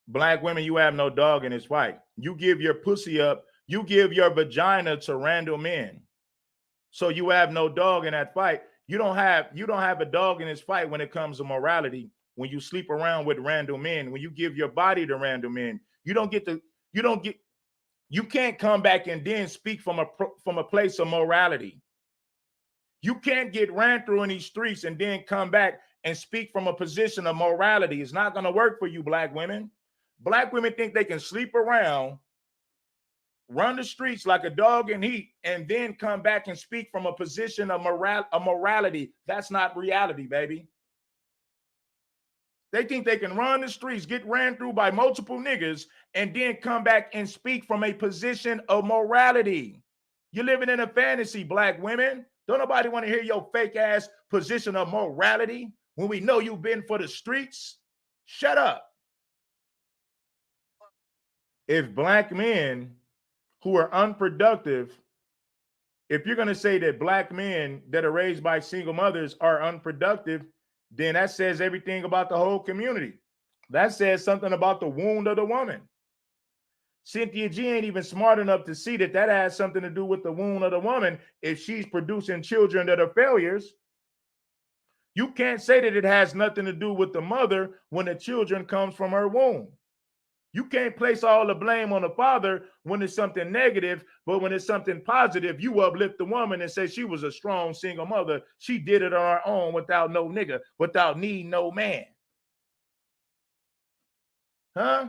Black women, you have no dog in this fight. You give your pussy up. You give your vagina to random men. So you have no dog in that fight. You don't have a dog in this fight when it comes to morality. When you sleep around with random men, when you give your body to random men, you don't get you can't come back and then speak from a place of morality. You can't get ran through in these streets and then come back and speak from a position of morality. It's not going to work for you, black women. Black women think they can sleep around, run the streets like a dog in heat, and then come back and speak from a position of morality. That's not reality, baby. They think they can run the streets, get ran through by multiple niggas, and then come back and speak from a position of morality. You're living in a fantasy, black women. Don't nobody want to hear your fake ass position of morality when we know you've been for the streets. Shut up. If black men who are unproductive, if you're going to say that black men that are raised by single mothers are unproductive, then that says everything about the whole community. That says something about the wound of the woman. Cynthia G ain't even smart enough to see that that has something to do with the wound of the woman if she's producing children that are failures. You can't say that it has nothing to do with the mother when the children comes from her womb. You can't place all the blame on the father when it's something negative, but when it's something positive, you uplift the woman and say she was a strong single mother. She did it on her own without no nigga, without needing no man. Huh?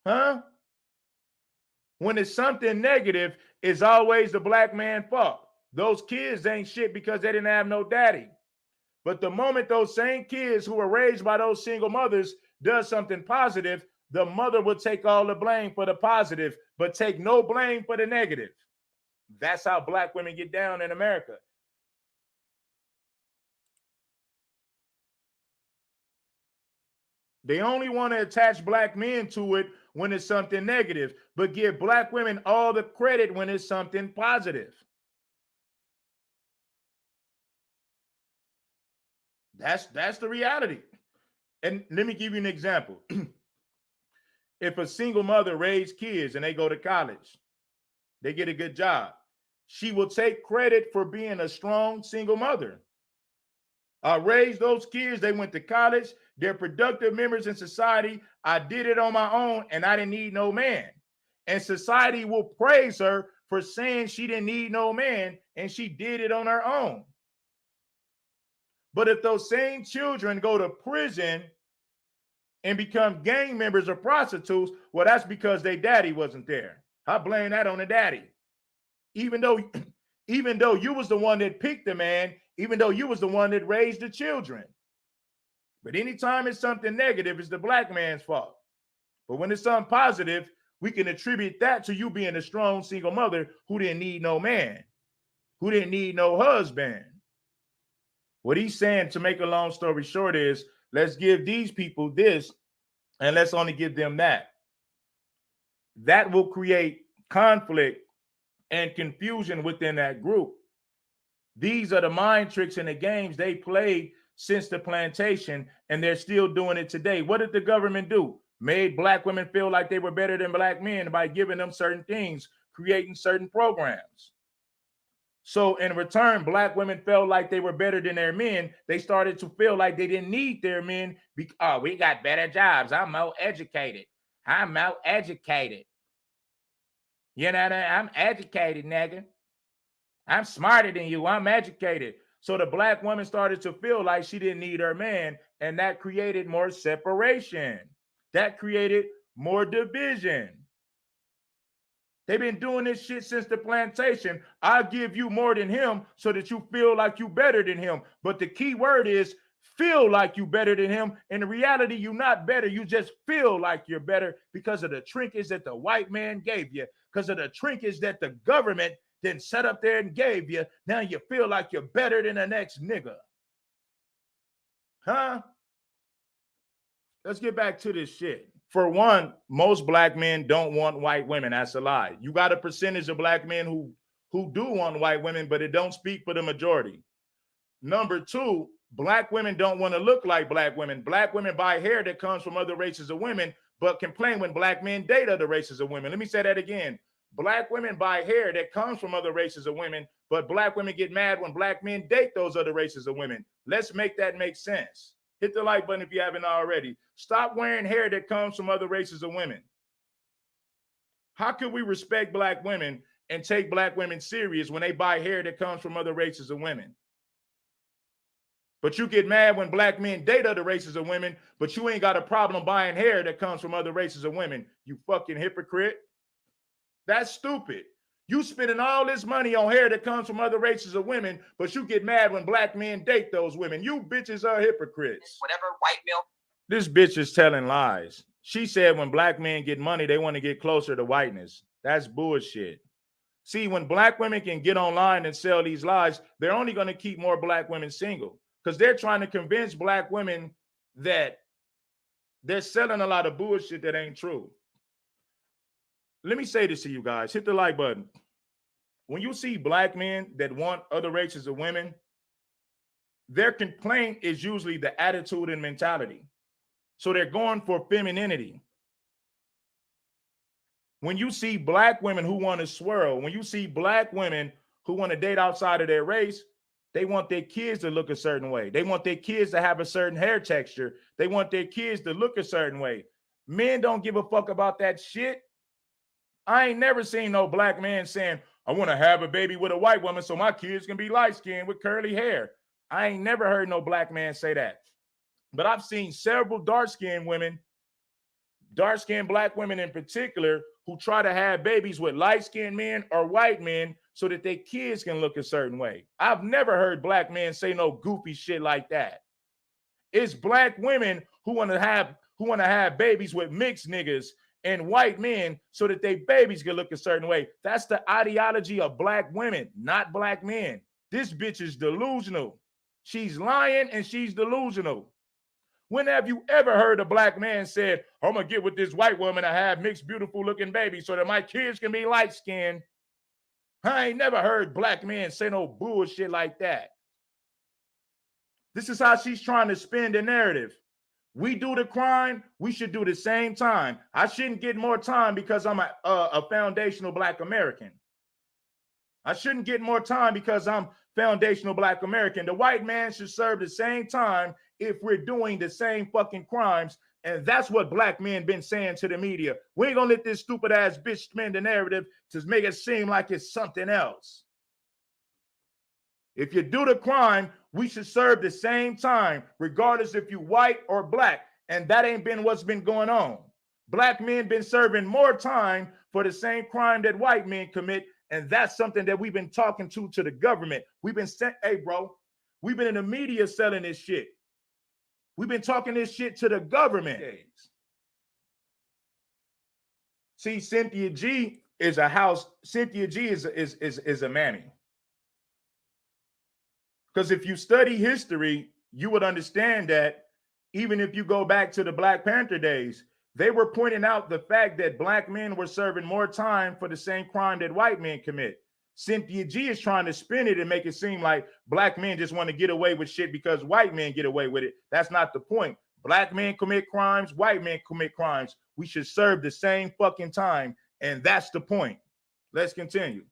Huh? When it's something negative, it's always the black man's fault. Those kids ain't shit because they didn't have no daddy. But the moment those same kids who were raised by those single mothers does something positive, the mother will take all the blame for the positive, but take no blame for the negative. That's how black women get down in America. They only want to attach black men to it when it's something negative, but give black women all the credit when it's something positive. That's the reality. And let me give you an example. If a single mother raised kids and they go to college, they get a good job, she will take credit for being a strong single mother. I raised those kids, they went to college, they're productive members in society. I did it on my own and I didn't need no man. And society will praise her for saying she didn't need no man and she did it on her own. But if those same children go to prison and become gang members or prostitutes, well, that's because their daddy wasn't there. I blame that on the daddy. Even though you was the one that picked the man, even though you was the one that raised the children. But anytime it's something negative, it's the black man's fault. But when it's something positive, we can attribute that to you being a strong single mother who didn't need no man, who didn't need no husband. What he's saying, to make a long story short, is let's give these people this and let's only give them that. That will create conflict and confusion within that group. These are the mind tricks and the games they played since the plantation, and they're still doing it today. What did the government do? Made black women feel like they were better than black men by giving them certain things, creating certain programs. So in return, black women felt like they were better than their men. They started to feel like they didn't need their men. Oh, we got better jobs. I'm more educated. I'm more educated. You know what I mean? I'm educated, nigga. I'm smarter than you. I'm educated. So the black woman started to feel like she didn't need her man, and that created more separation. That created more division. They've been doing this shit since the plantation. I'll give you more than him so that you feel like you better than him. But the key word is feel like you better than him. In reality, you're not better. You just feel like you're better because of the trinkets that the white man gave you, because of the trinkets that the government then set up there and gave you. Now you feel like you're better than the next nigga. Huh? Let's get back to this shit. For one, most black men don't want white women. That's a lie. You got a percentage of black men who do want white women, but it don't speak for the majority. Number two, Black women don't want to look like black women. Black women buy hair that comes from other races of women, but complain when black men date other races of women. Let me say that again. Black women buy hair that comes from other races of women, but black women get mad when black men date those other races of women. Let's make that make sense. Hit the like button if you haven't already. Stop wearing hair that comes from other races of women. How can we respect black women and take black women serious when they buy hair that comes from other races of women? But you get mad when black men date other races of women, but you ain't got a problem buying hair that comes from other races of women. You fucking hypocrite. That's stupid. You spending all this money on hair that comes from other races of women, but you get mad when black men date those women. You bitches are hypocrites. Whatever white male. This bitch is telling lies. She said when black men get money, they want to get closer to whiteness. That's bullshit. See, when black women can get online and sell these lies, they're only going to keep more black women single because they're trying to convince black women that they're selling a lot of bullshit that ain't true. Let me say this to you guys. Hit the like button. When you see black men that want other races of women, their complaint is usually the attitude and mentality. So they're going for femininity. When you see black women who want to swirl, when you see black women who want to date outside of their race, they want their kids to look a certain way. They want their kids to have a certain hair texture. They want their kids to look a certain way. Men don't give a fuck about that shit. I ain't never seen no black man saying, I want to have a baby with a white woman so my kids can be light-skinned with curly hair. I ain't never heard no black man say that. But I've seen several dark-skinned women, dark-skinned black women in particular, who try to have babies with light-skinned men or white men so that their kids can look a certain way. I've never heard black men say no goofy shit like that. It's black women who want to have babies with mixed niggas and white men so that their babies can look a certain way. That's the ideology of black women, not black men. This bitch is delusional. She's lying and she's delusional. When have you ever heard a black man said, I'm going to get with this white woman and have mixed, beautiful looking babies so that my kids can be light skinned? I ain't never heard black men say no bullshit like that. This is how she's trying to spin the narrative. We do the crime, we should do the same time. I shouldn't get more time because I'm a foundational black American. I shouldn't get more time because I'm foundational black American. The white man should serve the same time if we're doing the same fucking crimes. And that's what black men been saying to the media. We ain't gonna let this stupid ass bitch spin the narrative to make it seem like it's something else. If you do the crime, we should serve the same time, regardless if you white or black. And that ain't been what's been going on. Black men been serving more time for the same crime that white men commit. And that's something that we've been talking to the government. We've been saying, hey, bro, we've been in the media selling this shit. We've been talking this shit to the government. See, Cynthia G is a house. Cynthia G is a mammy. Because if you study history, you would understand that even if you go back to the Black Panther days, they were pointing out the fact that black men were serving more time for the same crime that white men commit. Cynthia G is trying to spin it and make it seem like black men just want to get away with shit because white men get away with it. That's not the point. Black men commit crimes, white men commit crimes. We should serve the same fucking time. And that's the point. Let's continue.